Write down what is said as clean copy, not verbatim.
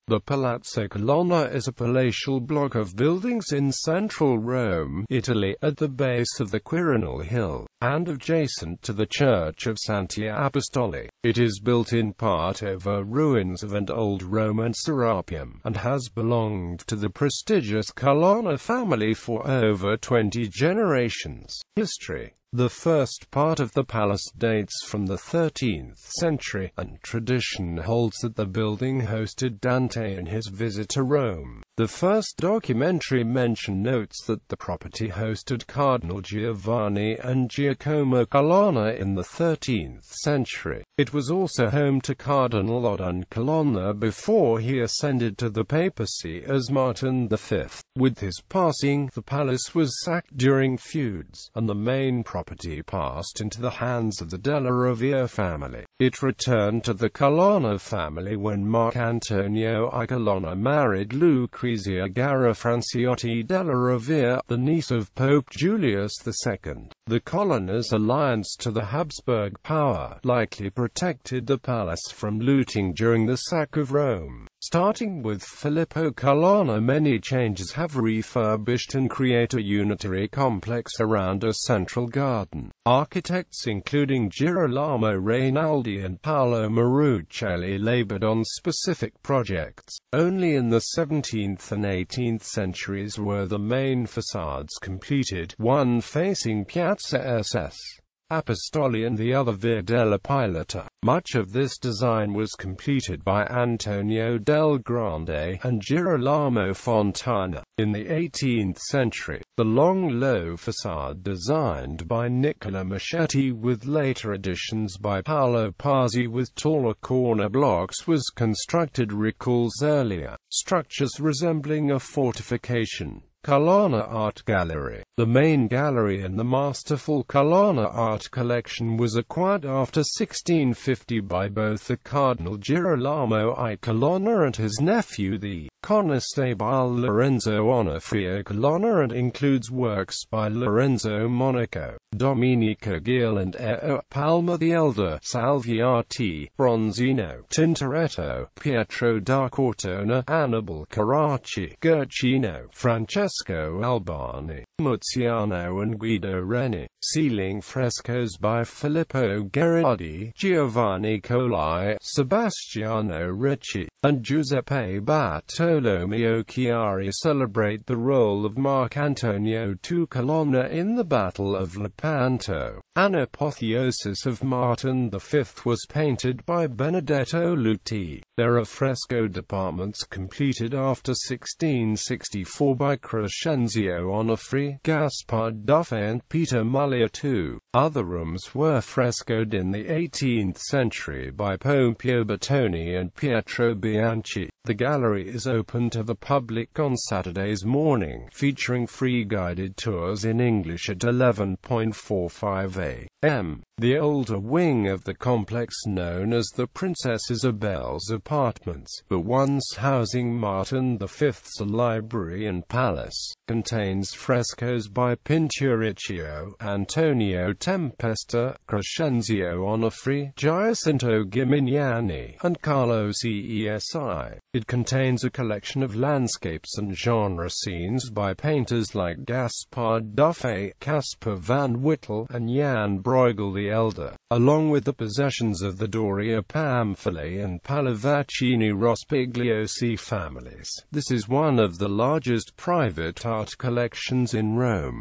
The Palazzo Colonna is a palatial block of buildings in central Rome, Italy, at the base of the Quirinal Hill, and adjacent to the Church of Santi Apostoli. It is built in part over ruins of an old Roman Serapeum, and has belonged to the prestigious Colonna family for over 20 generations. History. The first part of the palace dates from the 13th century, and tradition holds that the building hosted Dante in his visit to Rome. The first documentary mention notes that the property hosted Cardinal Giovanni and Giacomo Colonna in the 13th century. It was also home to Cardinal Odon Colonna before he ascended to the papacy as Martin V. With his passing, the palace was sacked during feuds, and the main property passed into the hands of the Della Rovere family. It returned to the Colonna family when Marcantonio I Colonna married Lucrezia Gara Franciotti della Rovere, the niece of Pope Julius II. The Colonna's alliance to the Habsburg power likely protected the palace from looting during the sack of Rome. Starting with Filippo Colonna, many changes have refurbished and create a unitary complex around a central garden. Architects including Girolamo Rainaldi and Paolo Maruccelli labored on specific projects. Only in the 17th and 18th centuries were the main facades completed, one facing Piazza SS. Apostoli and the other Via della Pilota. Much of this design was completed by Antonio del Grande and Girolamo Fontana. In the 18th century, the long, low facade designed by Nicola Machetti with later additions by Paolo Pazzi with taller corner blocks was constructed recalls earlier structures resembling a fortification. Colonna Art Gallery. The main gallery in the masterful Colonna art collection was acquired after 1650 by both the Cardinal Girolamo I Colonna and his nephew the Conestable Lorenzo Onofrio Colonna, and includes works by Lorenzo Monaco, Domenico Gil and Eo Palma the Elder, Salviati, Bronzino, Tintoretto, Pietro da Cortona, Annibale Carracci, Guercino, Francesco Albani, Muziano and Guido Reni. Ceiling frescoes by Filippo Gherardi, Giovanni Colli, Sebastiano Ricci, and Giuseppe Bartolomeo Chiari celebrate the role of Marcantonio II Colonna in the Battle of Lepanto. An apotheosis of Martin V was painted by Benedetto Luti. There are fresco departments completed after 1664 by Crescenzio Onofri, Gaspard Duffe and Peter Mullier II. Other rooms were frescoed in the 18th century by Pompeo Bertoni and Pietro Bianchi. The gallery is open to the public on Saturdays morning, featuring free guided tours in English at 11:45 a.m. The older wing of the complex, known as the Princess Isabel's Apartments, but once housing Martin V's library and palace, contains frescoes by Pinturicchio, Antonio Tempesta, Crescenzio Onofri, Giacinto Gimignani, and Carlo Cesi. It contains a collection of landscapes and genre scenes by painters like Gaspard Duffe, Caspar van Wittel, and Jan Bruegel the Elder, along with the possessions of the Doria Pamphili and Pallavicini Rospigliosi families. This is one of the largest private art collections in Rome.